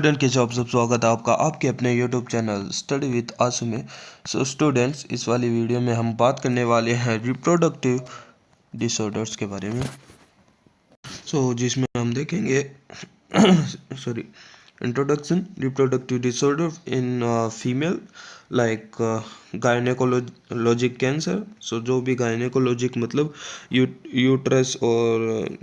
Student के job सब स्वागत है आपका आपके अपने यूट्यूब चैनल स्टडी विद आसू में। स्टूडेंट्स, इस वाली वीडियो में हम बात करने वाले हैं रिप्रोडक्टिव डिसऑर्डर्स के बारे में। जिसमें हम देखेंगे sorry introduction reproductive disorder in female like gynaecologic cancer. जो भी गायनेकोलॉजिक मतलब यूट्रस और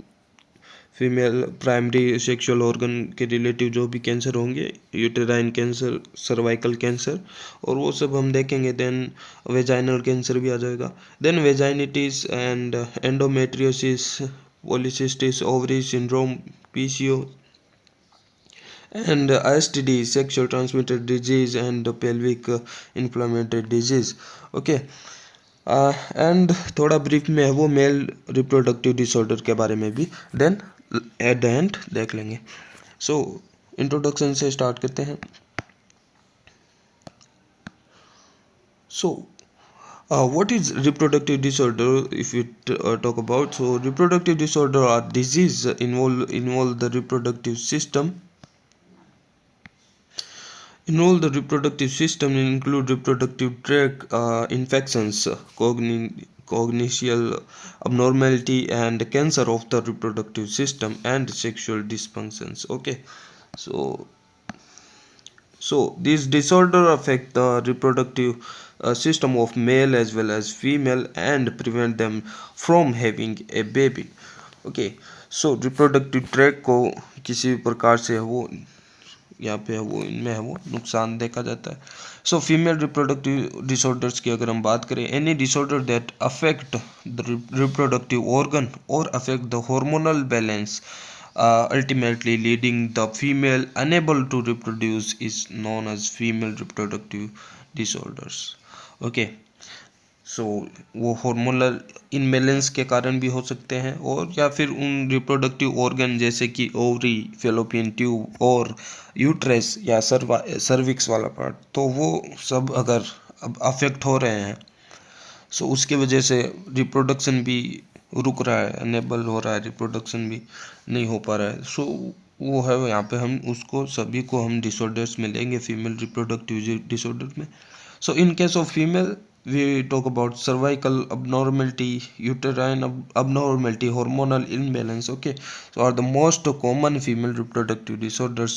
फीमेल प्राइमरी सेक्सुअल ऑर्गन के रिलेटिव जो भी कैंसर होंगे, यूटेराइन कैंसर, सर्वाइकल कैंसर, और वो सब हम देखेंगे। देन वेजाइनल कैंसर भी आ जाएगा। Then vaginitis and endometriosis, polycystic ovary syndrome, PCO and STD, sexual transmitted disease and pelvic inflammatory disease. Okay, and थोड़ा ब्रीफ में है वो मेल रिप्रोडक्टिव डिसऑर्डर के बारे में भी देन एट द एंड देख लेंगे। इंट्रोडक्शन से स्टार्ट करते हैं। What is reproductive disorder? If you talk about, reproductive disorder are disease involve the reproductive system. Involve the reproductive system include reproductive tract infections, cognitional abnormality, and cancer of the reproductive system and sexual dysfunctions. Okay, so these disorder affect the reproductive system of male as well as female and prevent them from having a baby. Okay, so reproductive tract को किसी भी प्रकार से वो यहाँ पे है वो इनमें है वो नुकसान देखा जाता है। फीमेल रिप्रोडक्टिव डिसऑर्डर्स की अगर हम बात करें, any disorder that affect the reproductive organ और affect the hormonal balance ultimately leading the female unable to reproduce is known as female reproductive disorders. Okay, वो हार्मोनल इनबैलेंस के कारण भी हो सकते हैं, और या फिर उन रिप्रोडक्टिव ऑर्गन जैसे कि ओवरी, फेलोपियन ट्यूब और यूट्रस या सर्विक्स वाला पार्ट, तो वो सब अगर अब अफेक्ट हो रहे हैं, उसकी वजह से रिप्रोडक्शन भी रुक रहा है, अनेबल हो रहा है, रिप्रोडक्शन भी नहीं हो पा रहा है। वो है यहाँ पे हम उसको सभी को हम डिसऑर्डर्स में लेंगे फीमेल रिप्रोडक्टिव डिसऑर्डर में। इन case of female we talk about cervical abnormality, uterine abnormality, hormonal imbalance. Okay, are the most common female reproductive disorders.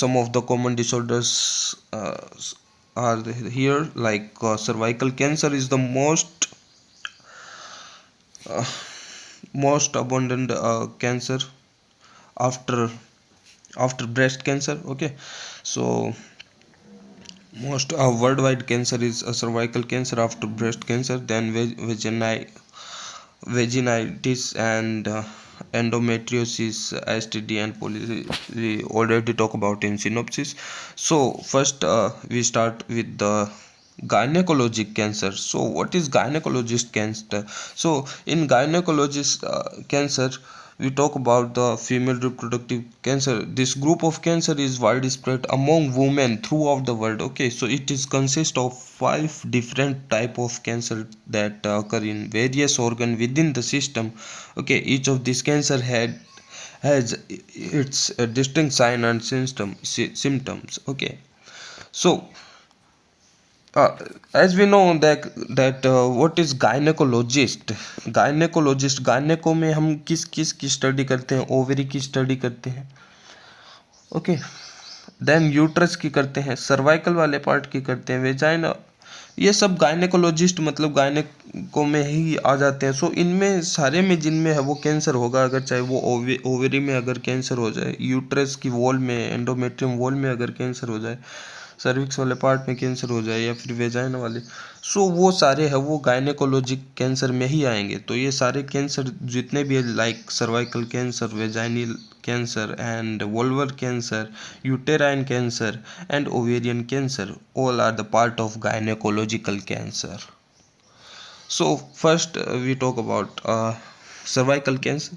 Some of the common disorders are here, like cervical cancer is the most abundant cancer after breast cancer. Okay, so most worldwide cancer is a cervical cancer after breast cancer. Then vaginitis and endometriosis, STD and we already talk about in synopsis. First we start with the gynecologic cancer. What is gynecologist cancer? In gynecologist cancer, we talk about the female reproductive cancer. This group of cancer is widespread among women throughout the world. Okay, it is consist of 5 different type of cancer that occur in various organ within the system. Okay, each of these cancer has its distinct sign and symptoms. Okay, as we know that what is gynecologist. गायनेको में हम किस की study करते हैं? Ovary की study करते हैं। Okay, then uterus की करते हैं, सर्वाइकल वाले पार्ट की करते हैं, वेजाइना, ये सब गायनेकोलॉजिस्ट मतलब गायनेको में ही आ जाते हैं। इनमें सारे में जिनमें है वो कैंसर होगा, अगर चाहे वो ओवरी में अगर कैंसर हो जाए, यूट्रस की वॉल में, एंडोमेट्रियम वॉल में अगर कैंसर हो जाए, सर्विक्स वाले पार्ट में कैंसर हो जाए, या फिर वेजाइना वाले, वो सारे है वो गायनेकोलॉजिक कैंसर में ही आएंगे। तो ये सारे कैंसर जितने भी like cervical cancer, vaginal cancer and vulvar cancer, uterine cancer and ovarian cancer, all are the part of gynecological cancer. First we talk about cervical cancer.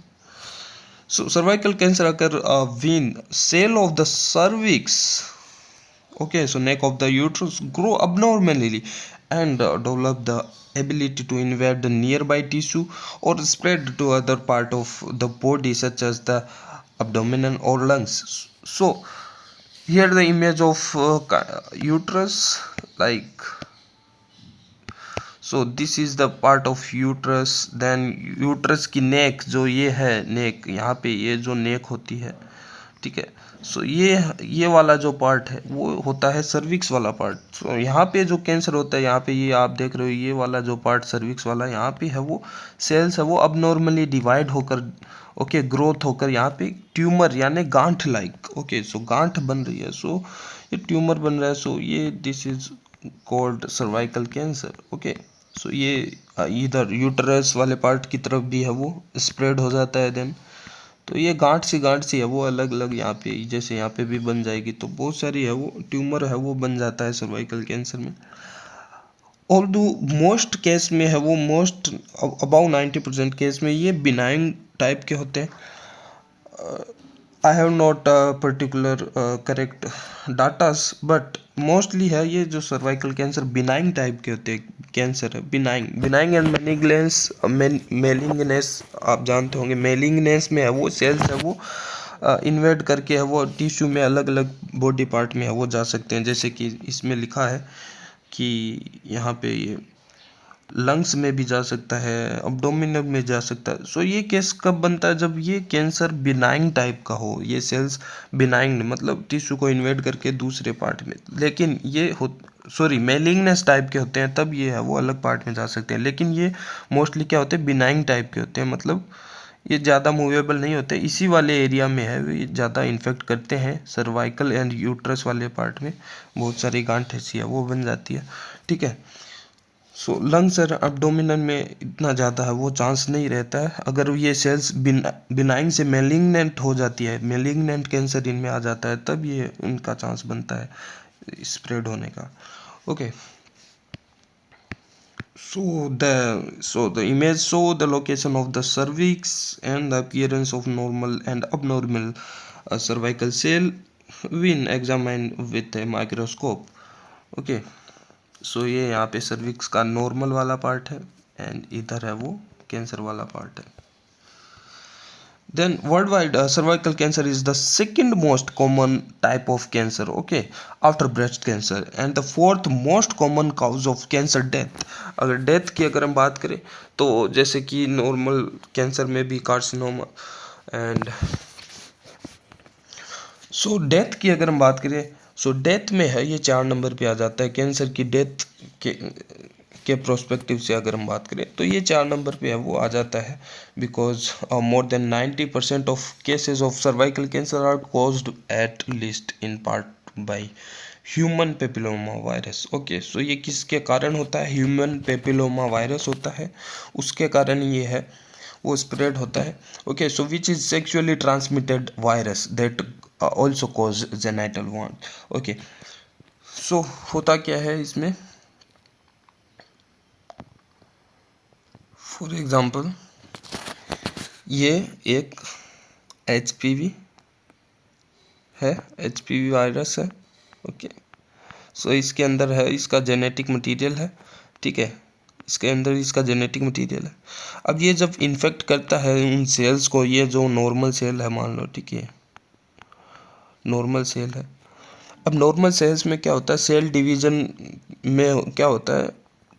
Cervical cancer occur when cell of the cervix, okay, neck of the uterus grow abnormally and develop the ability to invade the nearby tissue or spread to other part of the body such as the abdomen or lungs. Here the image of uterus, like, so this is the part of uterus. then uterus की neck, जो ये है neck, यहाँ पे ये जो neck होती है, ठीक है। सो ये वाला जो पार्ट है वो होता है सर्विक्स वाला पार्ट। सो यहाँ पे जो कैंसर होता है, यहाँ पे ये आप देख रहे हो, ये वाला जो पार्ट सर्विक्स वाला, यहाँ पे है वो सेल्स है वो अब नॉर्मली डिवाइड होकर, ओके, ग्रोथ होकर यहाँ पे ट्यूमर यानी गांठ लाइक, ओके, सो गांठ बन रही है। सो ये ट्यूमर बन रहा है। सो ये this is called cervical cancer, okay. So ये इधर यूटरस वाले पार्ट की तरफ भी है वो स्प्रेड हो जाता है। देन तो ये गांठ सी है वो अलग अलग यहाँ पे, जैसे यहाँ पे भी बन जाएगी, तो बहुत सारी है वो ट्यूमर है वो बन जाता है सर्वाइकल कैंसर में। और दो मोस्ट केस में है वो, मोस्ट अबाउट 90% केस में ये बिनाइन टाइप के होते हैं। I have not particular correct datas, but mostly है ये जो सर्वाइकल कैंसर बिनाइन टाइप के होते हैं। कैंसर है बिनाइन एंड मेलिग्नेंस, मेलिग्नेंस आप जानते होंगे। मेलिग्नेंस में है वो सेल्स है वो इन्वेड करके है वो टिश्यू में अलग अलग बॉडी पार्ट में है वो जा सकते हैं। जैसे कि इसमें लिखा है कि यहाँ पे ये लंग्स में भी जा सकता है, अब्डोमिनल में जा सकता है। सो ये केस कब बनता है, जब ये कैंसर बिनाइन टाइप का हो, ये सेल्स बिनाइन मतलब टिश्यू को इन्वेड करके दूसरे पार्ट में। लेकिन ये हो सॉरी मेलिग्नेंस टाइप के होते हैं, तब ये है वो अलग पार्ट में जा सकते हैं। लेकिन ये मोस्टली क्या होते हैं, बिनाइन टाइप के होते हैं, मतलब ये ज़्यादा मूवेबल नहीं होते, इसी वाले एरिया में है ये ज़्यादा इन्फेक्ट करते हैं। सर्वाइकल एंड यूट्रस वाले पार्ट में बहुत सारी गांठ ऐसी है वो बन जाती है, ठीक है। सो लंग्स और एब्डोमिनल में इतना ज़्यादा है वो चांस नहीं रहता है। अगर ये सेल्स बिनाइन से मेलिग्नेंट हो जाती है, मेलिग्नेंट कैंसर इनमें आ जाता है, तब ये उनका चांस बनता है स्प्रेड होने का, okay. So the image show the location of the cervix and the appearance of normal and abnormal cervical cell when examined with a microscope, okay। सो ये यहाँ पे सर्विक्स का नॉर्मल वाला पार्ट है एंड इधर है वो कैंसर वाला पार्ट है। Then worldwide cervical cancer is the second most common type of cancer, okay, after breast cancer, and the fourth most common cause of cancer death. अगर death की अगर हम बात करें तो जैसे कि नॉर्मल कैंसर में भी कार्सिनोमा एंड सो डेथ की अगर हम बात करें, सो डेथ में है ये 4 नंबर पे आ जाता है। कैंसर की डेथ के प्रोस्पेक्टिव से अगर हम बात करें तो ये 4 नंबर पे है वो आ जाता है, because more than 90% of cases of cervical cancer are caused at least in part by human papilloma virus, okay. So ये किसके कारण होता है, ह्यूमन पेपिलोमा वायरस होता है, उसके कारण ये है वो स्प्रेड होता है, okay. So which is sexually transmitted virus that also cause genital वॉन्ड, ओके। सो होता क्या है इसमें, फॉर एग्जाम्पल ये एक HPV है, HPV वायरस है, ओके। सो इसके अंदर है इसका जेनेटिक मटेरियल है, ठीक है, इसके अंदर इसका जेनेटिक मटेरियल है। अब ये जब इन्फेक्ट करता है उन सेल्स को, ये जो नॉर्मल सेल है मान लो, ठीक है, नॉर्मल सेल है। अब नॉर्मल सेल्स में क्या होता है, सेल डिवीजन में क्या होता है,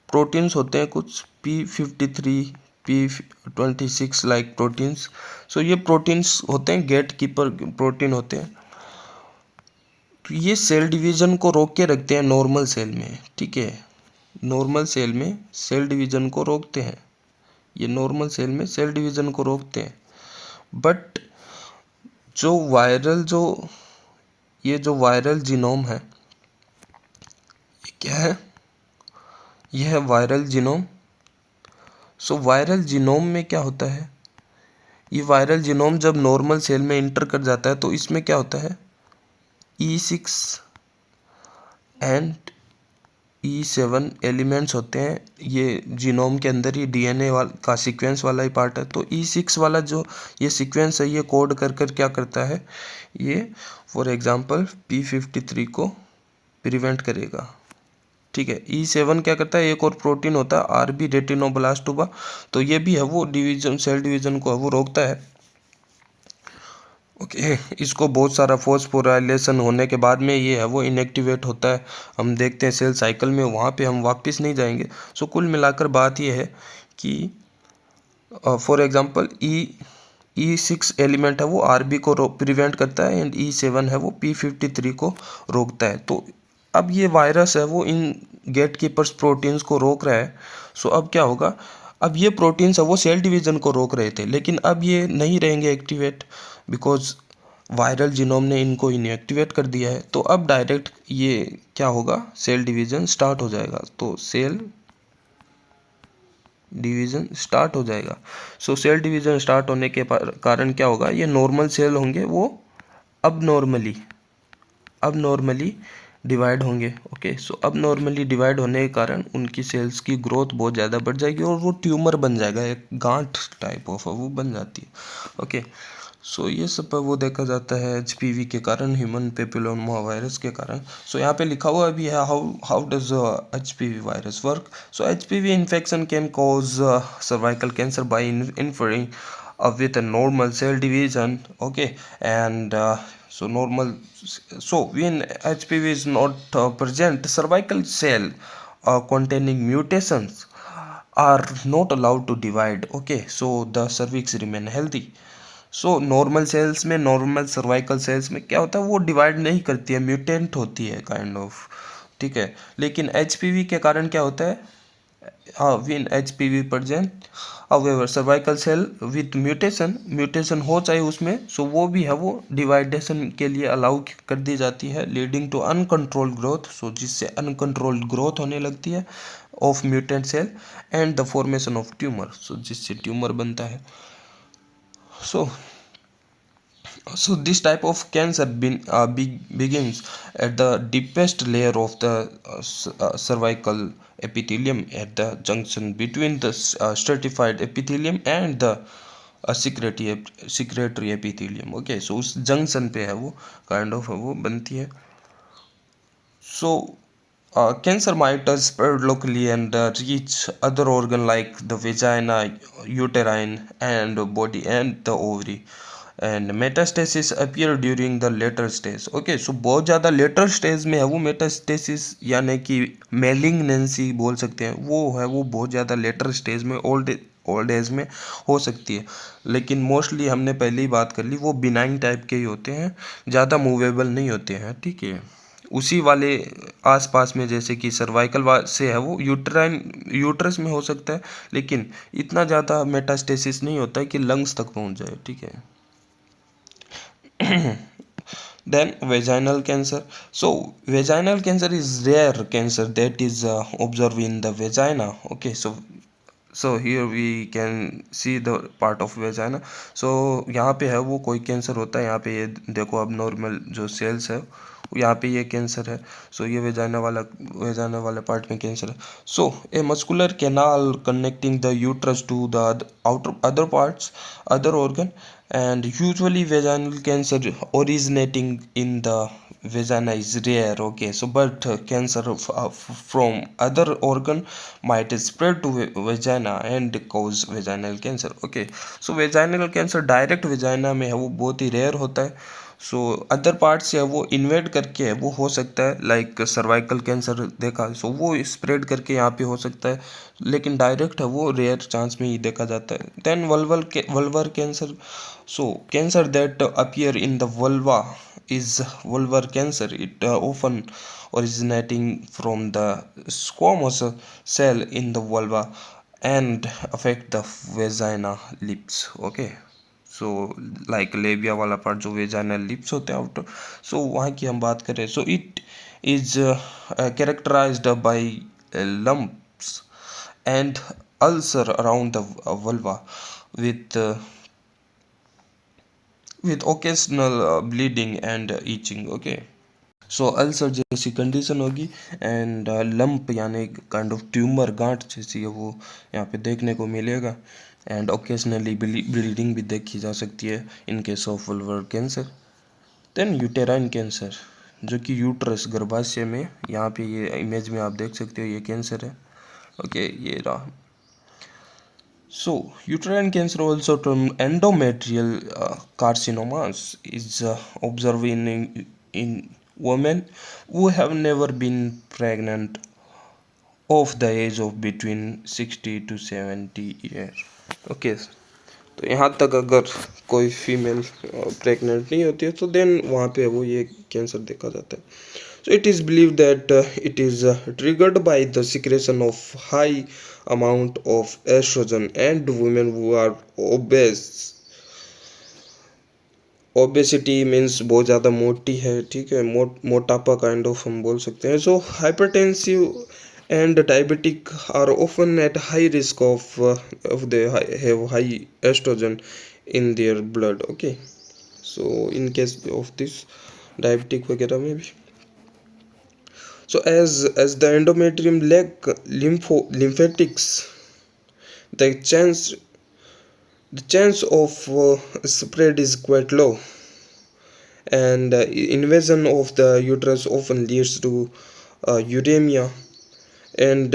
प्रोटीन्स होते हैं कुछ P53 P26 लाइक प्रोटीन्स। सो ये प्रोटीन्स होते हैं गेट कीपर प्रोटीन होते हैं, तो ये सेल डिवीजन को रोक के रखते हैं नॉर्मल सेल में, ठीक है। नॉर्मल सेल में सेल डिवीजन को रोकते हैं, ये नॉर्मल सेल में सेल डिवीजन को रोकते हैं। बट जो वायरल ये जो वायरल जीनोम है, ये क्या है, यह है viral genome. So viral genome में क्या होता है, ये वायरल जीनोम जब नॉर्मल सेल में इंटर कर जाता है तो इसमें क्या होता है, E6 एंड E7 एलिमेंट्स होते हैं ये जीनोम के अंदर, ही DNA का सीक्वेंस वाला ही पार्ट है। तो E6 वाला जो ये सीक्वेंस है ये कोड कर क्या करता है, ये फॉर एग्जांपल P53 को प्रिवेंट करेगा, ठीक है। E7 क्या करता है, एक और प्रोटीन होता है RB रेटिनोब्लास्टोमा, तो ये भी है वो डिवीजन सेल डिवीजन को है वो रोकता है। ओके, इसको बहुत सारा फॉस्फोराइलेशन होने के बाद में ये है वो इनएक्टिवेट होता है। हम देखते हैं सेल साइकिल में, वहाँ पे हम वापस नहीं जाएंगे। सो कुल मिलाकर बात ये है कि फॉर एग्जांपल ई6 एलिमेंट है वो आरबी को प्रिवेंट करता है, एंड ई7 है वो p53 को रोकता है। तो अब ये वायरस है वो इन गेट कीपर्स प्रोटीन्स को रोक रहा है। सो अब क्या होगा, अब ये प्रोटीन्स है वो सेल डिवीजन को रोक रहे थे, लेकिन अब ये नहीं रहेंगे एक्टिवेट, बिकॉज वायरल जीनोम ने इनको इनएक्टिवेट कर दिया है। तो अब डायरेक्ट ये क्या होगा, सेल डिवीजन स्टार्ट हो जाएगा। तो सेल डिवीजन स्टार्ट हो जाएगा। सो सेल डिवीजन स्टार्ट होने के कारण क्या होगा, ये नॉर्मल सेल होंगे वो अब नॉर्मली डिवाइड होंगे। ओके, सो अब नॉर्मली डिवाइड होने के कारण उनकी सेल्स की ग्रोथ बहुत ज़्यादा बढ़ जाएगी और वो ट्यूमर बन जाएगा, एक गांठ टाइप ऑफ वो बन जाती है। ओके, सो ये सब वो देखा जाता है एचपीवी के कारण, ह्यूमन पेपिलोमा वायरस के कारण। सो यहाँ पे लिखा हुआ भी है how how does HPV virus work. So HPV infection can cause cervical cancer by interfering with a normal cell division. Okay, and so normal, so when HPV is not present, cervical cell containing mutations are not allowed to divide. Okay, so the cervix remain healthy. So normal sales में, normal cervical sales में क्या होता है, वो divide नहीं करती है, mutant होती है काइंड ऑफ, ठीक है। लेकिन एचपीवी के कारण क्या होता है, हाँ, when HPV present however cervical cell with mutation हो चाहे उसमें, सो वो भी है वो डिवाइडेशन के लिए अलाउ कर दी जाती है, leading to uncontrolled growth, so जिससे अनकंट्रोल्ड ग्रोथ होने लगती है of mutant cell, and the formation of tumour, so जिससे ट्यूमर बनता है। सो this type of cancer begins at the deepest layer of the cervical epithelium, at the junction between the stratified epithelium and the secretory epithelium. Okay, so उस junction पे है वो kind of वो बनती है। So cancer might spread locally and reach other organ like the vagina, uterine, and body and the ovary. And metastasis appear during the later stage. Okay, so बहुत ज़्यादा later stage में है वो metastasis, यानी कि मेलिग्नेंसी बोल सकते हैं, वो है वो बहुत ज़्यादा लेटर स्टेज में, ओल्ड एज में हो सकती है। लेकिन मोस्टली हमने पहले ही बात कर ली, वो बिनाइन टाइप के ही होते हैं, ज़्यादा मूवेबल नहीं होते हैं, ठीक है। उसी वाले आसपास में जैसे कि सर्वाइकल से है वो यूट्रस में हो सकता है, लेकिन इतना ज़्यादा मेटास्टेसिस नहीं होता है कि लंग्स तक पहुंच जाए, ठीक है। Then vaginal cancer. So vaginal cancer is rare cancer that is observed in the vagina. Okay, so here we can see the part of vagina. So यहाँ पे है वो कोई कैंसर होता है, यहाँ पे ये देखो अब नॉर्मल जो सेल्स है यहाँ पे ये कैंसर है। सो ये वेजाना वाला पार्ट में कैंसर है। So a muscular canal connecting the uterus to the outer other parts, other organ, and usually vaginal cancer originating in the vagina is rare. Okay, so but cancer from other organ might spread to vagina and cause vaginal cancer. Okay, so vaginal cancer direct vagina में है वो बहुत ही rare होता है। So other part से है वो invade करके है वो हो सकता है, लाइक सर्वाइकल कैंसर देखा, सो वो स्प्रेड करके यहाँ पे हो सकता है, लेकिन डायरेक्ट है वो रेयर चांस में ही देखा जाता है। Then vulvar cancer. So cancer that appear in the vulva is vulvar cancer. It often originating from the squamous cell in the vulva and affect the vagina lips. Okay, so like लेबिया वाला part जो vaginal lips होते हैं outer, सो वहाँ की हम बात करें, so it is characterised by lumps and ulcer around the vulva with occasional bleeding and itching. Okay, so ulcer जैसी कंडीशन होगी, एंड लंप यानी काइंड ऑफ ट्यूमर, गांठ जैसी है वो यहाँ पे देखने को मिलेगा, एंड ओकेजनली ब्लीडिंग भी देखी जा सकती है in case of vulvar cancer. Then uterine cancer, जो कि यूट्रस गर्भाशय में, यहाँ पे ये इमेज में आप देख सकते हो ये कैंसर है। ओके, ये रहा। So, uterine cancer, also termed endometrial carcinomas, is observed in women who have never been pregnant of the age of between 60 to 70 years. Okay, तो यहाँ तक अगर कोई फीमेल प्रेग्नेंट नहीं होती है तो देन वहाँ पे वो ये कैंसर देखा जाता है. So it is believed that it is triggered by the secretion of high amount of estrogen and women who are obese. Obesity means बहुत ज़्यादा मोटी है, ठीक है, मोटापा काइंड ऑफ हम बोल सकते हैं. So hypertensive and diabetic are often at high risk of they have high estrogen in their blood. Okay, so in case of this diabetic वगैरह में भी. So as the endometrium lack lymphatics, the chance of spread is quite low, and invasion of the uterus often leads to uremia and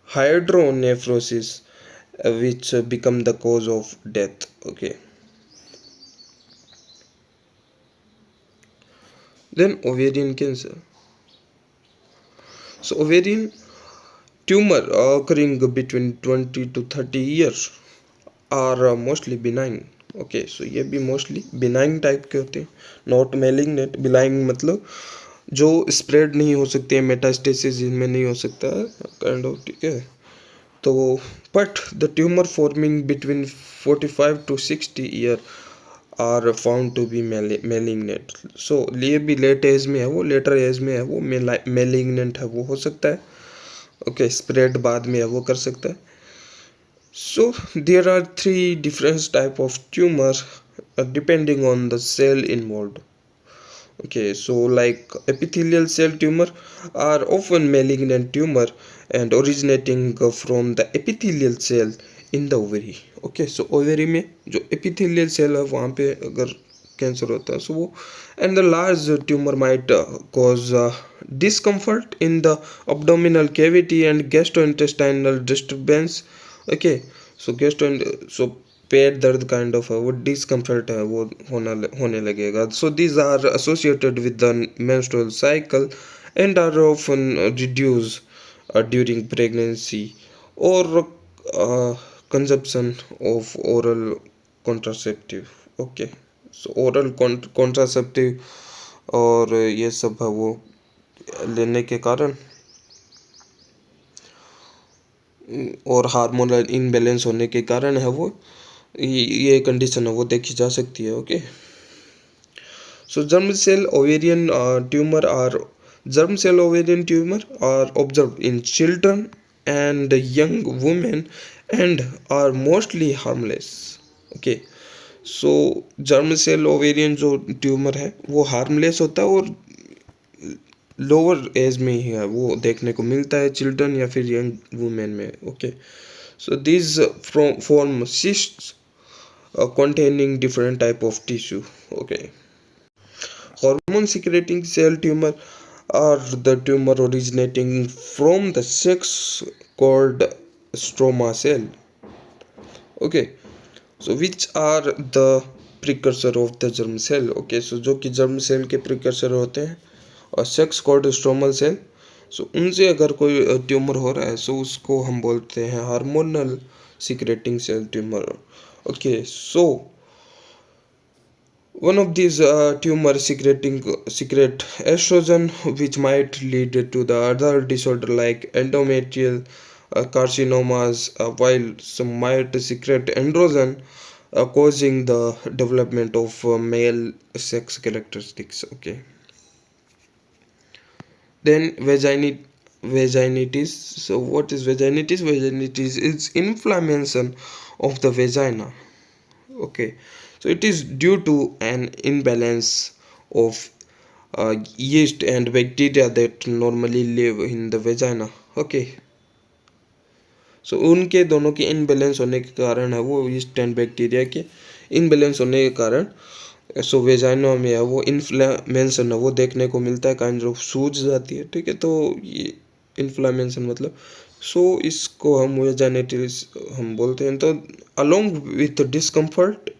hydronephrosis, which become the cause of death. Okay, then ovarian cancer. So ovarian tumor occurring between 20 to 30 years are mostly benign. Okay, so ये भी mostly benign type के होते हैं, not malignant. Benign मतलब जो spread नहीं हो सकते हैं, मेटास्टेसिस इनमें नहीं हो सकता है काइंड ऑफ, ठीक है. तो but the tumour forming between 45 to 60 year are found to be malignant. So ये भी लेट एज में है, वो लेटर एज में है, वो मेलिग्नेंट है, वो हो सकता है. ओके, स्प्रेड बाद में है, वो कर सकता है. So there are three different type of tumor depending on the cell involved. Okay, so like epithelial cell tumor are often malignant tumor and originating from the epithelial cell in the ovary. Okay, so ovary में जो epithelial cell है वहाँ पे अगर cancer होता है, so वो and the large tumor might cause discomfort in the abdominal cavity and gastrointestinal disturbance. Okay, so गेस्ट एंड सो पेट दर्द काइंड ऑफ है, वो डिस्कम्फर्ट है, वो होने लगेगा. So these are associated with the menstrual cycle and are often reduce during pregnancy or consumption of oral contraceptive. Okay, so oral contraceptive और ये सब है वो लेने के कारण और हार्मोनल इनबैलेंस होने के कारण है वो ये कंडीशन है वो देखी जा सकती है. Okay, so germ cell ovarian tumor are observed in children and young women and are mostly harmless. Okay, so germ cell ovarian जो ट्यूमर है वो हार्मलेस होता है और लोअर एज में ही है, वो देखने को मिलता है चिल्ड्रन या फिर यंग वुमेन में. Okay, so this form cysts containing different type of tissue. Okay, hormone secreting cell tumor are the tumor originating from the sex called stroma cell. Okay, so which are the precursor of the germ cell. Okay, so जो कि germ cell के precursor होते हैं और sex called stromal cell. सो उनसे अगर कोई tumour हो रहा है सो उसको हम बोलते हैं hormonal secreting cell tumour. Okay, so one of these tumor secret estrogen, which might lead to the other disorder like endometrial carcinomas, while some might secrete androgen, causing the development of male sex characteristics. Okay, then vaginitis. So what is vaginitis? Vaginitis is inflammation of the vagina. Okay, so it is due to an imbalance of yeast and bacteria that normally live in the vagina. Okay, सो उनके दोनों के imbalance होने के कारण है वो yeast and bacteria के imbalance होने के कारण सो वेजाइना में है वो इन्फ्लेमेशन है वो देखने को मिलता है, काइंड ऑफ सूज जाती है. ठीक है, तो ये इन्फ्लेमेशन मतलब सो इसको हम वेजाइनाइटिस हम बोलते हैं। तो along with discomfort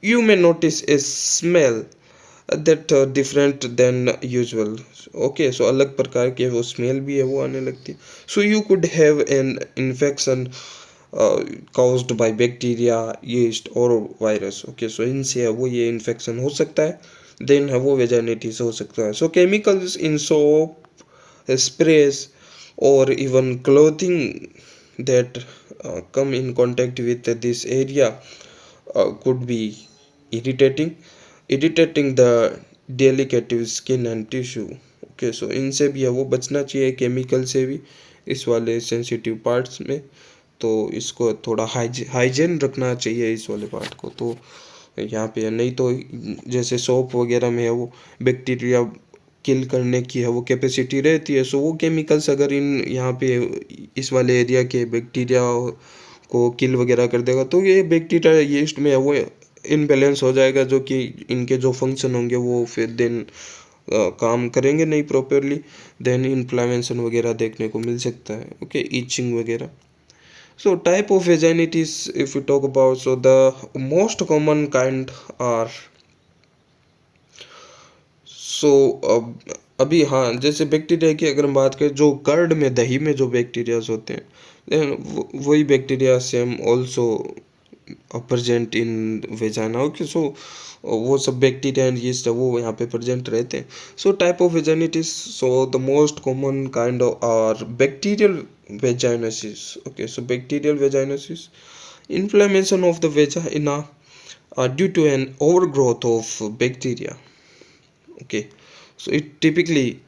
you may notice a smell that different than usual. Okay, so अलग प्रकार की वो स्मेल भी है वो आने लगती है। So you could have an infection caused by bacteria, yeast और वायरस। ओके, सो इनसे है वो ये इन्फेक्शन हो सकता है, देन है वो वेजाइनाइटिस हो सकता है। So chemicals in soap, sprays or even clothing that come in contact with this area could be irritating irritating the delicate skin and tissue। Okay, so इनसे भी है वो बचना चाहिए, केमिकल से भी इस वाले सेंसिटिव पार्ट्स में। तो इसको थोड़ा हाइजीन रखना चाहिए इस वाले पार्ट को। तो यहाँ पे नहीं तो जैसे सोप वगैरह में है वो बैक्टीरिया किल करने की है वो कैपेसिटी रहती है। सो वो केमिकल्स अगर इन यहाँ पे इस वाले एरिया के बैक्टीरिया को किल वगैरह कर देगा तो ये बैक्टीरिया यीस्ट में है वो इनबैलेंस हो जाएगा, जो कि इनके जो फंक्शन होंगे वो फिर दिन काम करेंगे नहीं प्रॉपरली। देन इन्फ्लामेशन वगैरह देखने को मिल सकता है। ओके, इचिंग वगैरह। So type of vaginitis if we talk about, so the most common kind are, सो अभी हाँ जैसे बैक्टीरिया की अगर हम बात करें, जो कर्ड में दही में जो बैक्टीरियाज होते हैं, then वही bacteria same also present in vagina. Okay, so वो सब बैक्टीरिया एंड यीस्ट है वो यहाँ पे प्रेजेंट रहते हैं। So type of vaginitis, so the most common kind are bacterial vaginosis. Okay, so bacterial vaginosis, inflammation of the vagina due to an overgrowth of bacteria। Okay, so it typically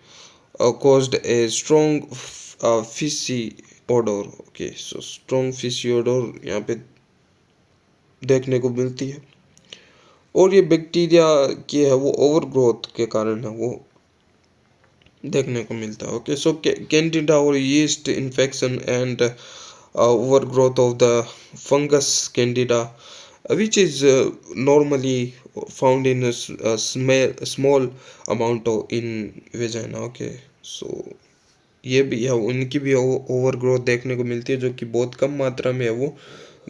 caused a strong fishy odor। okay, so strong fishy odor यहाँ पे देखने को मिलती है, और ये bacteria की है वो ओवरग्रोथ के कारण है वो देखने को मिलता है। ओके, सो कैंडिडा और yeast infection and overgrowth of the fungus candida, which is normally found in a small amount in vagina। okay, so ये भी है उनकी भी ओवर ग्रोथ देखने को मिलती है, जो कि बहुत कम मात्रा में है वो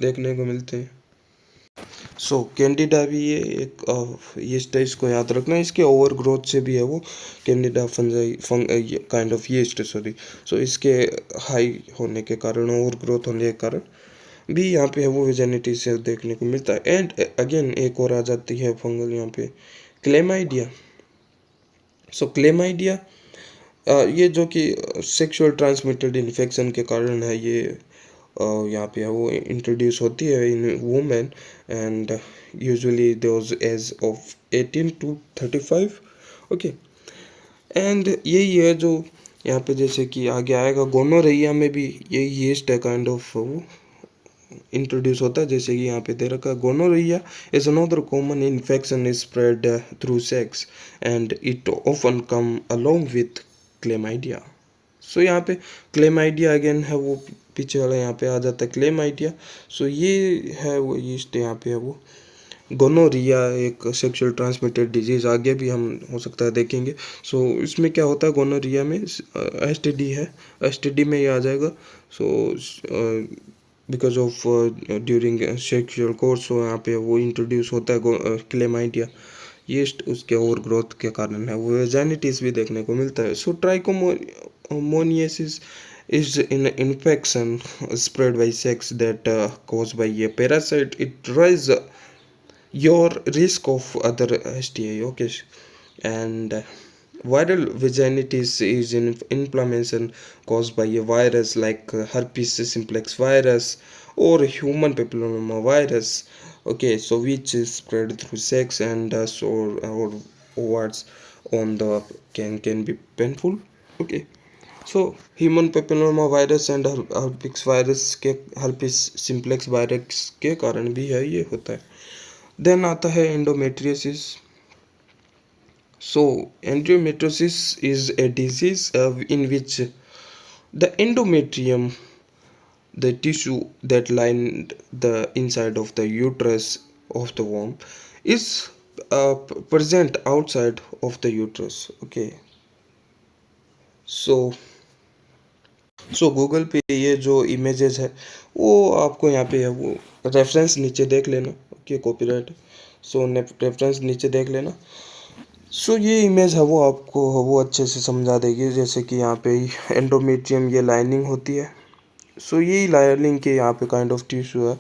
देखने को मिलते हैं। सो कैंडिडा भी ये एक यीस्ट है, इसको याद रखना, इसके ओवर ग्रोथ से भी है वो candida fungi kind of yeast, sorry. So इसके हाई होने के कारण, ओवर ग्रोथ होने के कारण भी यहाँ पे है वो वेजाइनिटी से देखने को मिलता है। एंड अगेन एक और आ जाती है फंगल यहाँ पे, क्लेमाइडिया। सो क्लेमाइडिया ये जो कि सेक्सुअल ट्रांसमिटेड इन्फेक्शन के कारण है ये यहाँ पे है वो इंट्रोड्यूस होती है in women, and usually those age of 18 to 35। Okay, and यही है जो यहाँ पे जैसे कि आगे आएगा, गोनोरिया में भी यही यीस्ट है काइंड ऑफ वो इंट्रोड्यूस होता है, जैसे कि यहाँ पे दे रखा है। Gonorrhoea is another common infection is spread through sex and it often come along with chlamydia. So यहाँ पे क्लेमाइडिया अगेन है वो पीछे वाला यहाँ पे आ जाता है क्लेमाइडिया। सो ये है वो यीस्ट यहाँ पे है वो गोनोरिया, एक सेक्सुअल ट्रांसमिटेड डिजीज, आगे भी हम हो सकता है देखेंगे। सो इसमें क्या होता है, गोनोरिया में एसटीडी है, एसटीडी में ये आ जाएगा। So because of during sexual course, so यहाँ पे वो इंट्रोड्यूस होता है क्लेमाइडिया यीस्ट, उसके ओवर ग्रोथ के कारण है वो वेजाइनिटिस भी देखने को मिलता है। सो trichomoniasis is in infection spread by sex that caused by a parasite। it rise your risk of other STI। okay, and viral vaginitis is in inflammation caused by a virus like herpes simplex virus or human papilloma virus। okay, so which is spread through sex and or words on the can be painful। okay, so human papilloma virus and herpes virus के herpes simplex virus के कारण भी है ये होता है। Then आता है endometriosis. So endometriosis is a disease in which the endometrium, the tissue that lined the inside of the uterus of the womb, is present outside of the uterus। okay, so so Google पे ये जो images है वो आपको यहाँ पे है वो रेफरेंस नीचे देख लेना। Okay, copyright. सो रेफरेंस नीचे देख लेना। सो ये इमेज है वो आपको वो अच्छे से समझा देगी। जैसे कि यहाँ पे एंडोमेट्रियम ये लाइनिंग होती है। सो यही लाइनिंग के यहाँ पे काइंड ऑफ टिश्यू है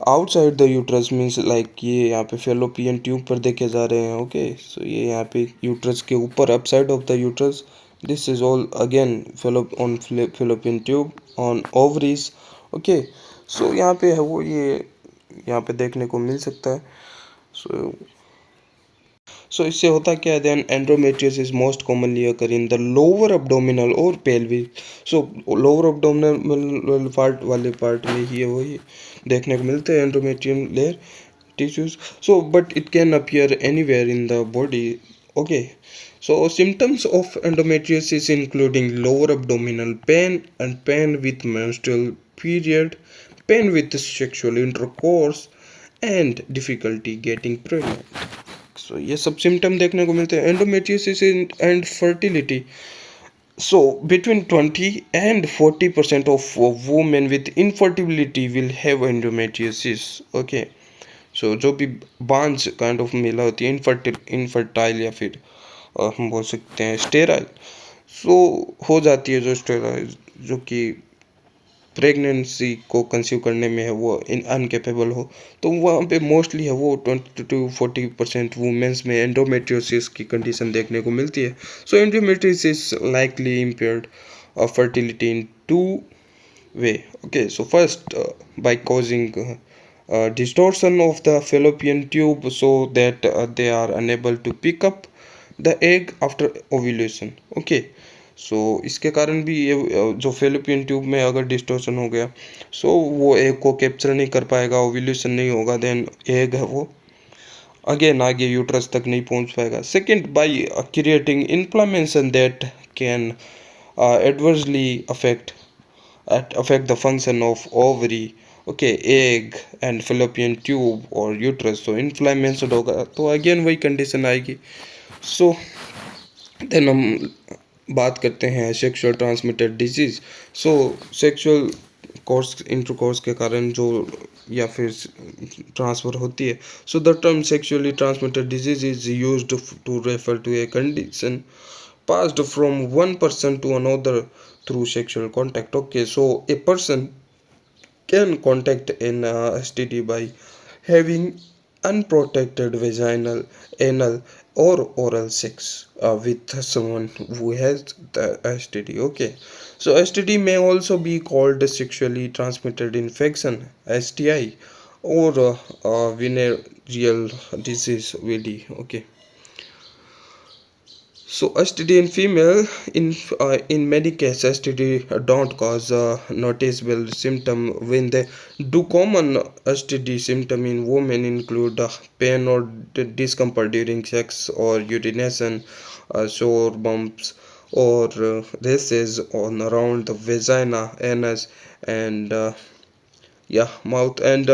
outside the uterus, means like ये यहाँ पे फेलोपियन ट्यूब पर देखे जा रहे हैं। ओके, सो ये यहाँ पे यूट्रस के ऊपर upside of the uterus, this is all again fallopian tube on ovaries. Okay, so यहाँ पे है वो ये यहाँ पे देखने को मिल सकता है। सो इससे होता क्या है, then endometriosis most commonly occur in the lower abdominal और pelvic। सो लोअर abdominal पार्ट वाले पार्ट में ही है वही देखने को मिलते हैं endometrium layer tissues। so but it can appear anywhere in the body। okay, so symptoms of endometriosis including lower abdominal pain and pain with menstrual period, pain with sexual intercourse and difficulty getting pregnant। सो ये सब symptom देखने को मिलते हैं endometriosis and fertility. So between 20 and 40% of women with infertility will have endometriosis। Okay, so जो भी बांझ kind of महिला होती है, इनफर्टाइल या फिर हम बोल सकते हैं स्टेराइल, सो हो जाती है जो स्टेराइल, जो कि प्रेगनेंसी को कंसीव करने में है वो इन अनकेपेबल हो, तो वहाँ पे मोस्टली है वो 20 to 40% वुमेंस में एंडोमेट्रियोसिस की कंडीशन देखने को मिलती है। So endometriosis likely impaired fertility in two way। okay, so first by causing distortion of the fallopian tube so that they are unable to pick up the egg after ovulation। okay, सो इसके कारण भी ये जो fallopian tube में अगर distortion हो गया, सो वो एग को कैप्चर नहीं कर पाएगा, ओव्यूलेशन नहीं होगा, देन एग है वो अगेन आगे यूट्रस तक नहीं पहुंच पाएगा। Second, by creating inflammation that can adversely affect the function of ovary, okay, egg and fallopian tube और यूट्रस। तो इन्फ्लामेशन होगा तो अगेन वही कंडीशन आएगी। सो देन हम बात करते हैं sexual transmitted disease. So sexual course intercourse के कारण जो या फिर ट्रांसफर होती है। So the term sexually transmitted disease is used to refer to a condition passed from one person to another through sexual contact। okay, so a person can contact an STD by having unprotected vaginal, anal or oral sex with someone who has the STD। okay, so STD may also be called sexually transmitted infection, STI, or venereal disease, VD। okay, so STD in female, in many cases STD don't cause a noticeable symptom when they do. Common STD symptom in women include pain or discomfort during sex or urination, sore bumps or rashes on around the vagina, anus, and mouth, and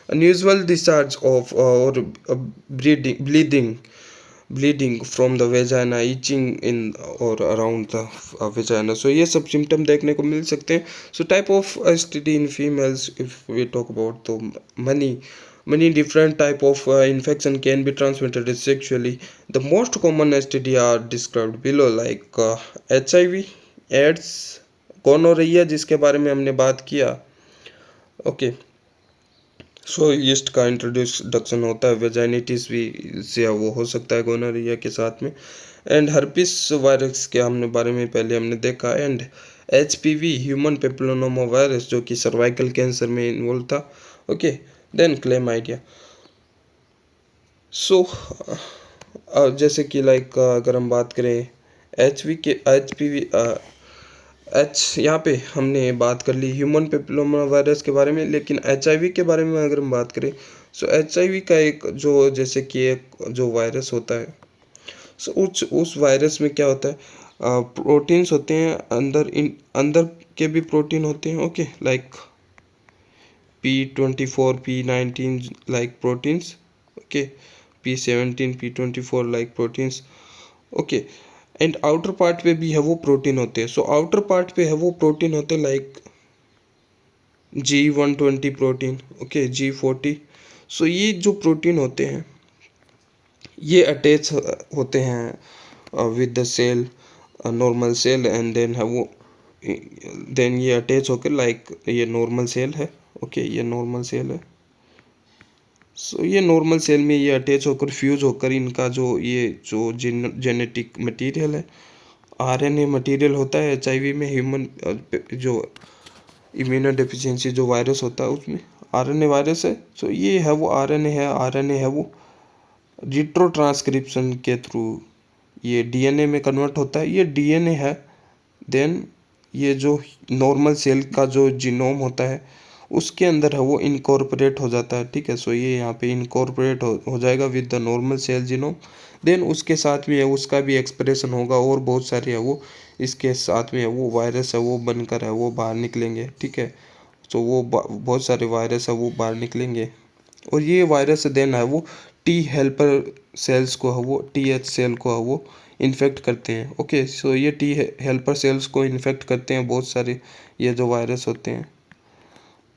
unusual discharge of or bleeding from the vagina, itching in or around the vagina। so ये सब symptom देखने को मिल सकते हैं। so type of STD in females, if we talk about, तो many different type of infection can be transmitted sexually। the most common STD are described below like HIV, AIDS, gonorrhoea जिसके बारे में हमने बात किया। ओके, सो यीस्ट का introduction होता है, वेजाइनिटिस भी से वो हो सकता है गोनोरिया के साथ में, एंड हर्पिस वायरस के हमने बारे में पहले हमने देखा, and HPV human papilloma virus जो कि सर्वाइकल कैंसर में इन्वॉल्व था। Okay, then chlamydia. सो जैसे कि लाइक अगर हम बात करें HPV यहाँ पे हमने बात कर ली ह्यूमन पेपिलोमा वायरस के बारे में, लेकिन HIV के बारे में अगर हम बात करें, सो HIV का एक जो जैसे कि एक जो वायरस होता है, सो उस वायरस में क्या होता है, प्रोटीन्स होते हैं अंदर के भी प्रोटीन होते हैं। Okay, like P24 P19 like proteins. Okay, P17 P24 like proteins. Okay, and outer part पे भी है वो प्रोटीन होते हैं। सो आउटर पार्ट पे है वो प्रोटीन होते हैं like G120 protein, okay, G40। सो ये जो प्रोटीन होते हैं ये अटैच होते हैं with the cell, normal cell, and then है वो देन ये अटैच होकर लाइक ये नॉर्मल सेल है, ओके, ये नॉर्मल सेल है। सो ये नॉर्मल सेल में ये अटैच होकर फ्यूज होकर इनका जो ये जो जेनेटिक मटेरियल है, आरएनए मटेरियल होता है एचआईवी में, ह्यूमन जो इम्यूनो डेफिशिएंसी जो वायरस होता है उसमें आरएनए वायरस है। सो ये है वो आरएनए है वो रिट्रो ट्रांसक्रिप्शन के थ्रू ये डीएनए में कन्वर्ट होता है, ये डीएनए है। देन ये जो नॉर्मल सेल का जो जीनोम होता है उसके अंदर है वो इनकॉर्पोरेट हो जाता है, ठीक है। सो ये यहाँ पे इनकॉर्पोरेट हो जाएगा with the normal cell genome. Then उसके साथ में है उसका भी एक्सप्रेशन होगा और बहुत सारे है वो इसके साथ में है वो वायरस है वो बनकर है वो बाहर निकलेंगे, ठीक है। तो वो बहुत सारे वायरस है वो बाहर निकलेंगे और ये वायरस देन है वो टी हेल्पर सेल्स को है वो टी एच सेल को है वो इन्फेक्ट करते हैं, ओके। सो ये टी हेल्पर सेल्स को इन्फेक्ट करते हैं बहुत सारे ये जो वायरस होते हैं।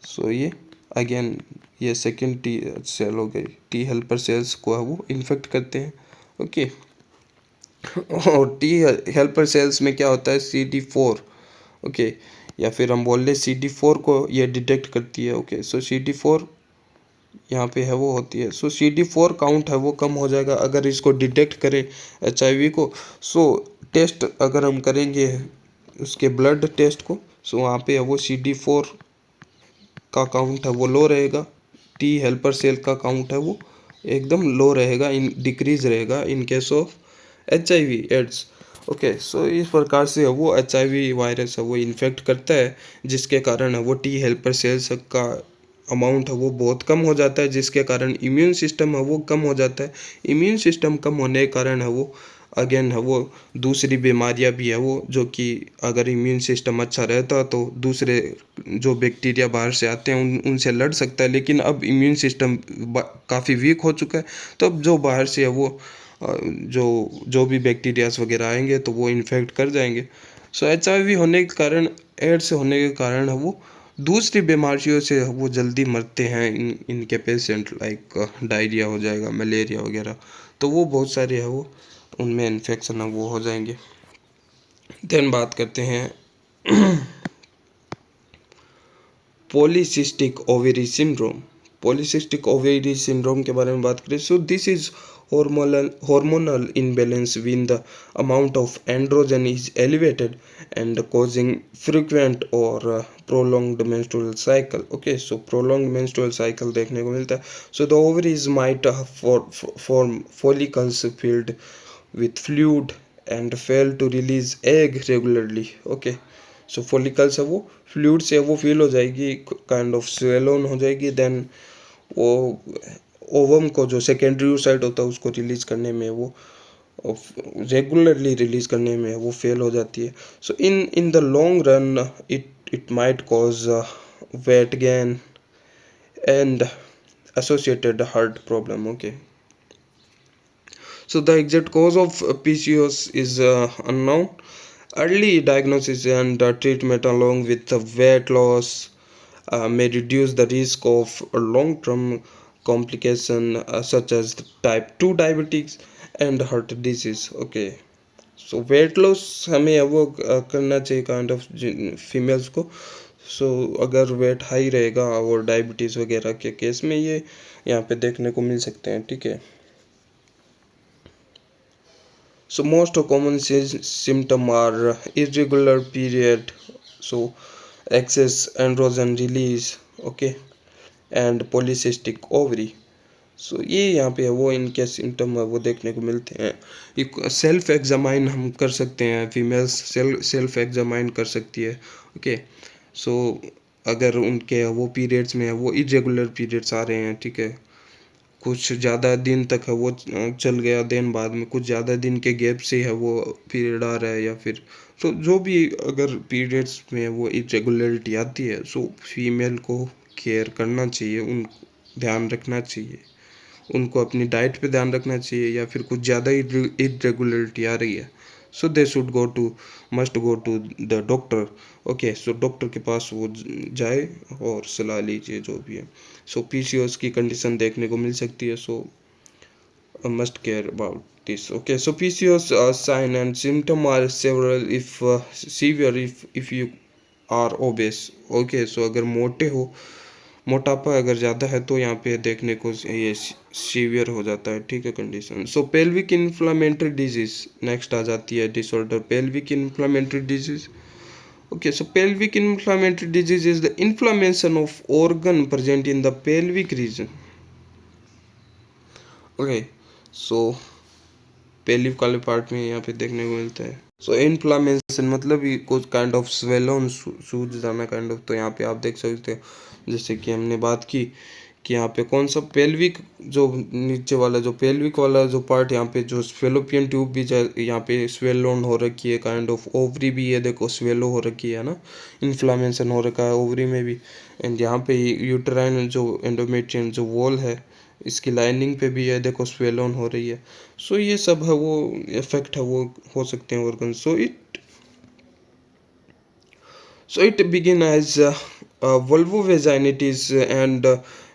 सो ये अगेन ये सेकेंड टी सेल हो गई, टी हेल्पर सेल्स को है वो इन्फेक्ट करते हैं, ओके। और टी हेल्पर सेल्स में क्या होता है CD4, ओके, या फिर हम बोल लें CD4 को ये डिटेक्ट करती है, ओके। सो CD4 यहाँ पे है वो होती है। सो CD4 काउंट है वो कम हो जाएगा अगर इसको डिटेक्ट करें एचआईवी को। सो टेस्ट अगर हम करेंगे उसके ब्लड टेस्ट को, सो वहाँ पे है वो CD4 का काउंट है वो लो रहेगा, टी हेल्पर सेल का काउंट है वो एकदम लो रहेगा, इन डिक्रीज रहेगा in case of HIV AIDS, okay. So इस प्रकार से है वो HIV वायरस है वो इन्फेक्ट करता है जिसके कारण है वो टी हेल्पर सेल्स का अमाउंट है वो बहुत कम हो जाता है जिसके कारण इम्यून सिस्टम है वो कम हो जाता है। इम्यून सिस्टम कम होने के कारण है वो अगेन है वो दूसरी बीमारियां भी है वो जो कि अगर इम्यून सिस्टम अच्छा रहता तो दूसरे जो बैक्टीरिया बाहर से आते हैं उनसे लड़ सकता है, लेकिन अब इम्यून सिस्टम काफ़ी वीक हो चुका है। तो अब जो बाहर से है वो जो जो भी बैक्टीरियाज वगैरह आएंगे तो वो इन्फेक्ट कर जाएंगे। सो HIV होने के कारण, एड्स होने के कारण है वो दूसरी बीमारियों से वो जल्दी मरते हैं इनके पेशेंट, लाइक डायरिया हो जाएगा, मलेरिया वगैरह, तो वो बहुत सारे है वो उनमें इन्फेक्शन है वो हो जाएंगे। देन बात करते हैं polycystic ovary syndrome. Polycystic ovary syndrome के बारे में बात करें, so this is hormonal imbalance when the amount of androgen is elevated and causing frequent or prolonged menstrual cycle, okay। so prolonged menstrual cycle देखने को मिलता है। so the ovaries might form follicles filled with fluid and fail to release egg regularly, okay। so follicles है वो fluid से वो feel हो जाएगी, काइंड ऑफ स्वेलोन हो जाएगी, देन वो ओवम को जो सेकेंडरी oocyte होता है उसको रिलीज करने में वो रेगुलरली रिलीज करने में वो फेल हो जाती है। So in the long run it might cause weight gain and associated heart problem, okay। so the exact cause of PCOS is unknown. Early diagnosis and treatment along with the weight loss may reduce the risk of long-term complication such as type 2 diabetes and heart disease, okay। so weight loss हमें वो करना चाहिए kind of females को। सो अगर wait high रहेगा और diabetes वगैरह के केस में ये यहाँ पे देखने को मिल सकते हैं, ठीक है। So most common symptom are irregular period, so excess androgen release, okay, and polycystic ovary। सो ये यहाँ पे है वो इनके सिम्टम है वो देखने को मिलते हैं। एक सेल्फ एग्जामाइन हम कर सकते हैं, फीमेल्स सेल्फ एग्जामाइन कर सकती है, ओके। सो अगर उनके वो पीरियड्स में है वो इरेगुलर पीरियड्स आ रहे हैं, ठीक है, कुछ ज़्यादा दिन तक है वो चल गया, देन बाद में कुछ ज़्यादा दिन के गैप से है वो पीरियड आ रहा है, या फिर तो जो भी अगर पीरियड्स में वो इरेगुलरिटी आती है सो फीमेल को केयर करना चाहिए, उन ध्यान रखना चाहिए, उनको अपनी डाइट पे ध्यान रखना चाहिए, या फिर कुछ ज़्यादा इरेगुलरिटी आ रही है so they should go to must go to the doctor. Okay, so doctor के पास वो जाए और सलाह लीजिए जो भी है। सो पीसीओएस की कंडीशन देखने को मिल सकती है, सो must care about this. Okay, so PCOS sign and symptom are several if severe if you are obese. Okay, so अगर मोटे हो, मोटापा अगर ज़्यादा है तो यहाँ पे देखने को ये सीवियर हो जाता है, ठीक है कंडीशन। सो पेल्विक इन्फ्लामेटरी डिजीज नेक्स्ट आ जाती है disorder pelvic inflammatory disease. Okay, so pelvic inflammatory disease is the inflammation of organ present in the pelvic region. Okay, so पेलिव वाले पार्ट में यहाँ पे देखने को मिलता है। सो इन्फ्लामेशन मतलब ये कुछ काइंड ऑफ स्वेलन सूज जाना काइंड ऑफ, तो यहाँ पे आप देख सकते हो जैसे कि हमने बात की कि यहाँ पे कौन सा पेल्विक जो नीचे वाला जो पेल्विक वाला जो पार्ट यहाँ पे जो फेलोपियन ट्यूब भी यहाँ पे स्वेलोन हो रखी है काइंड ऑफ, ओवरी भी ये देखो स्वेलो हो रखी है ना, इन्फ्लामेशन हो रखा है ओवरी में भी। एंड यहाँ पे यूट्राइन जो एंडोमेट्रियम जो वॉल है इसकी लाइनिंग पे भी ये देखो स्वेलोन हो रही है। सो ये सब है वो इफेक्ट है वो हो सकते हैं organ. So it begin as vulvovaginitis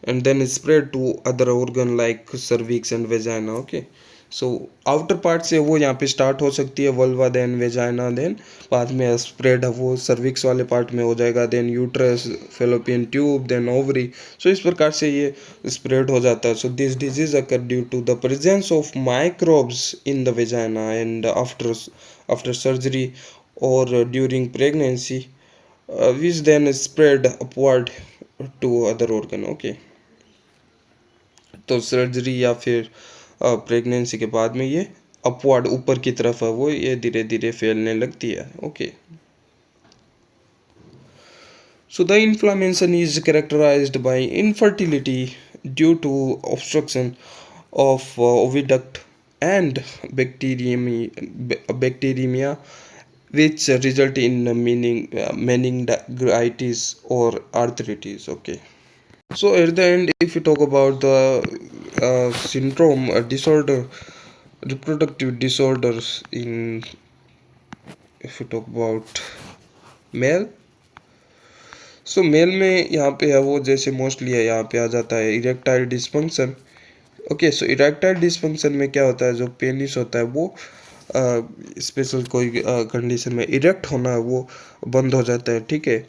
and then spread to other organ like cervix and vagina. Okay, so outer part से वो यहाँ पे start हो सकती है vulva then vagina then बाद में spread है वो cervix वाले part में हो जाएगा then uterus fallopian tube then ovary. So इस प्रकार से ये spread हो जाता है। So this disease occur due to the presence of microbes in the vagina and after surgery or during pregnancy, which then spread upward to other organ. Okay, तो surgery या फिर प्रेगनेंसी के बाद में ये अपवर्ड ऊपर की तरफ है वो ये धीरे धीरे फैलने लगती है। Okay, so the inflammation is characterized by infertility due to obstruction of oviduct and bacteremia which result in meningitis or arthritis. Okay, so at the end if you talk about the syndrome disorder reproductive disorders in, if you talk about male, so male में यहाँ पे है वो जैसे mostly है यहाँ पे आ जाता है इरेक्टाइल डिस्फंक्शन। ओके, सो इरेक्टाइल डिस्फंक्शन में क्या होता है जो पेनिस होता है वो स्पेशल कोई कंडीशन में इरेक्ट होना है वो बंद हो जाता है, ठीक है।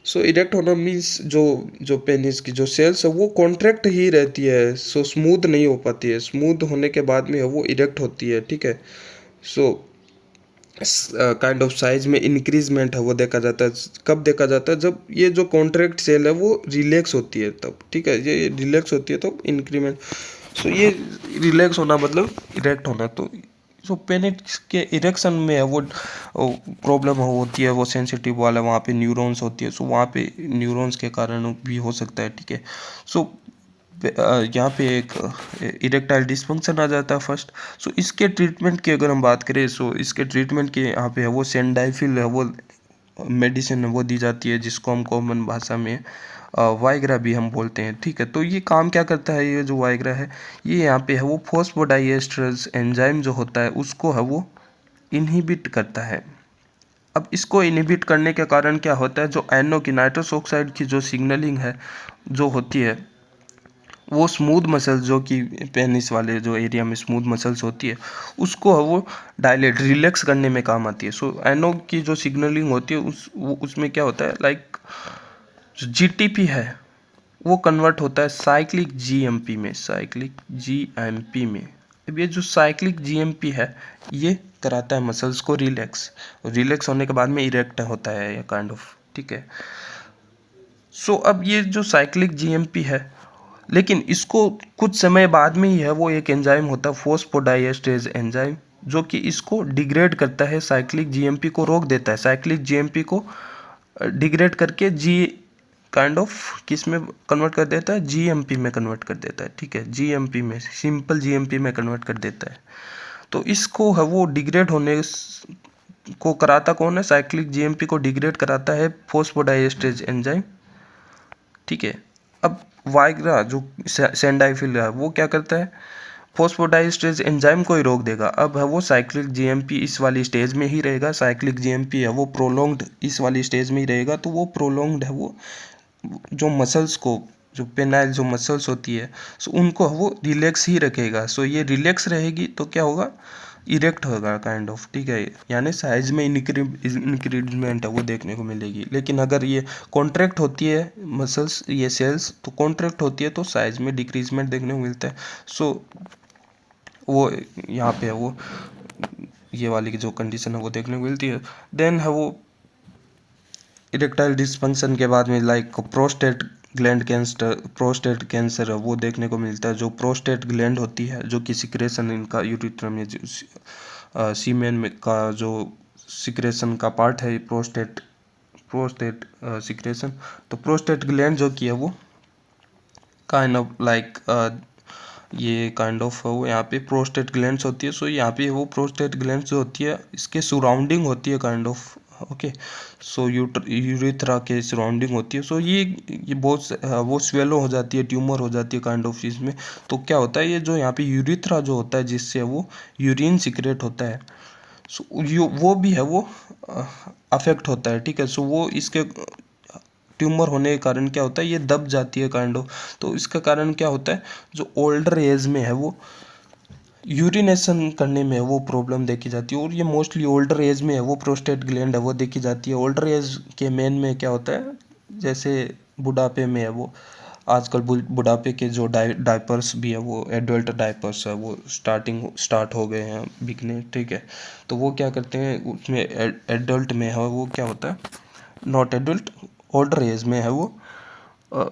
सो इरेक्ट होना मीन्स जो पेनिस की जो सेल्स है वो कॉन्ट्रैक्ट ही रहती है, सो स्मूथ नहीं हो पाती है, स्मूथ होने के बाद में वो इरेक्ट होती है, ठीक है। सो काइंड ऑफ साइज में इंक्रीजमेंट है वो देखा जाता है। कब देखा जाता है जब ये जो कॉन्ट्रैक्ट सेल है वो रिलैक्स होती है तब, ठीक है, ये रिलैक्स होती है तो इंक्रीमेंट। सो ये रिलैक्स होना मतलब इरेक्ट होना। तो सो पेनिस के इरेक्शन में है वो प्रॉब्लम होती है वो सेंसिटिव वाला, वहाँ पे न्यूरॉन्स होती है, सो वहाँ पे न्यूरॉन्स के कारण भी हो सकता है, ठीक है। सो यहाँ पे एक इरेक्टाइल डिस्फंक्शन आ जाता है फर्स्ट। सो इसके ट्रीटमेंट की अगर हम बात करें, सो इसके ट्रीटमेंट के यहाँ पे है वो सेंडाइफिल है वो मेडिसिन वो दी जाती है जिसको हम कॉमन भाषा में वाइग्रा भी हम बोलते हैं, ठीक है। तो ये काम क्या करता है, ये जो वाइग्रा है ये यहाँ पे है वो फॉस्फोडाइएस्टरेज एंजाइम जो होता है उसको है वो इनहिबिट करता है। अब इसको इनहिबिट करने के कारण क्या होता है, जो एनओ की नाइट्रस ऑक्साइड की जो सिग्नलिंग है जो होती है वो स्मूथ मसल्स जो कि पेनिस वाले जो एरिया में स्मूथ मसल्स होती है उसको वो डायलेट रिलैक्स करने में काम आती है। सो एनओ की जो सिग्नलिंग होती है उसमें क्या होता है, लाइक जो जीटीपी है वो कन्वर्ट होता है साइक्लिक जीएमपी में, साइक्लिक जीएमपी में। अब ये जो साइक्लिक जीएमपी है ये कराता है मसल्स को रिलैक्स, रिलैक्स होने के बाद में इरेक्ट होता है ये काइंड ऑफ, ठीक है। सो अब ये जो साइक्लिक जीएमपी है लेकिन इसको कुछ समय बाद में ही है वो एक एंजाइम होता है फॉस्फोडाइएस्टरेज एंजाइम जो कि इसको डिग्रेड करता है, साइक्लिक जीएमपी को रोक देता है, साइक्लिक जीएमपी को डिग्रेड करके काइंड ऑफ किस में कन्वर्ट कर देता है, जीएमपी में कन्वर्ट कर देता है, ठीक है, जीएमपी में, सिंपल जीएमपी में कन्वर्ट कर देता है। तो इसको है वो डिग्रेड होने को कराता कौन है, साइक्लिक जीएमपी को डिग्रेड कराता है फॉस्फोडाइएस्टरेज एंजाइम, ठीक है। अब वाइग्रा जो सेंडाइफिल है वो क्या करता है, फॉस्फोडाइस्टेज एंजाइम को ही रोक देगा। अब है वो साइक्लिक जीएमपी इस वाली स्टेज में ही रहेगा, साइक्लिक जीएमपी है वो प्रोलॉन्ग्ड इस वाली स्टेज में ही रहेगा। तो वो प्रोलॉन्ग्ड है वो जो मसल्स को, जो पेनाइल जो मसल्स होती है, सो उनको वो रिलैक्स ही रखेगा। सो ये रिलैक्स रहेगी तो क्या होगा, इरेक्ट होगा काइंड ऑफ, ठीक है, यानी साइज में इंक्रीजमेंट है वो देखने को मिलेगी। लेकिन अगर ये कॉन्ट्रैक्ट होती है मसल्स, ये सेल्स तो कॉन्ट्रैक्ट होती है तो साइज में डिक्रीजमेंट देखने को मिलता है। सो वो यहाँ पे है वो ये वाली की जो कंडीशन है वो देखने को मिलती है। देन है वो इरेक्टाइल डिसफंक्शन के बाद में लाइक प्रोस्टेट कैंसर है वो देखने को मिलता है। जो प्रोस्टेट ग्लैंड होती है जो कि सिक्रेशन इनका यूरिथ्रा में सीमेन में का जो सिक्रेशन का पार्ट है प्रोस्टेट सिक्रेशन। तो प्रोस्टेट ग्लैंड जो कि है वो काइंड ऑफ लाइक ये काइंड ऑफ वो यहाँ पे प्रोस्टेट ग्लैंड्स होती है। सो यहाँ पे वो प्रोस्टेट ग्लैंड्स जो होती है इसके सराउंडिंग होती है kind of, okay. So urethra के सराउंडिंग होती है। सो ये बहुत वो स्वेलो हो जाती है, ट्यूमर हो जाती है काइंड ऑफ इसमें। तो क्या होता है, ये जो यहाँ पे यूरिथ्रा जो होता है जिससे वो यूरिन सिक्रेट होता है, सो वो भी है वो अफेक्ट होता है, ठीक है। सो वो इसके ट्यूमर होने के कारण क्या होता है, ये दब जाती है काइंड ऑफ। तो इसका कारण क्या होता है, जो ओल्डर एज में है वो यूरिनेशन करने में वो प्रॉब्लम देखी जाती है। और ये मोस्टली ओल्डर एज में है वो प्रोस्टेट ग्लैंड है वो देखी जाती है। ओल्डर एज के मेन में क्या होता है, जैसे बुढ़ापे में है वो आजकल बुढ़ापे के जो डायपर्स भी है वो एडल्ट डायपर्स है वो स्टार्ट हो गए हैं बिकने, ठीक है। तो वो क्या करते हैं उसमें एडल्ट में है वो क्या होता है, नॉट एडल्ट, ओल्डर एज में है वो अ,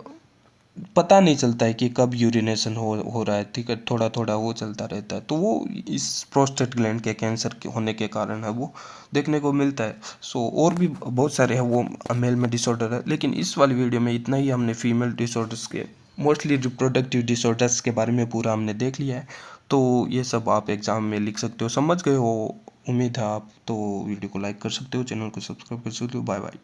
पता नहीं चलता है कि कब यूरिनेशन हो रहा है, ठीक है, थोड़ा थोड़ा वो चलता रहता है। तो वो इस प्रोस्टेट ग्लैंड के कैंसर के होने के कारण है वो देखने को मिलता है। सो और भी बहुत सारे हैं वो मेल में डिसऑर्डर है, लेकिन इस वाली वीडियो में इतना ही हमने फीमेल डिसऑर्डर्स के मोस्टली रिप्रोडक्टिव डिसऑर्डर्स के बारे में पूरा हमने देख लिया है। तो ये सब आप एग्जाम में लिख सकते हो, समझ गए हो, उम्मीद है आप। तो वीडियो को लाइक कर सकते हो, चैनल को सब्सक्राइब कर सकते हो। Bye bye.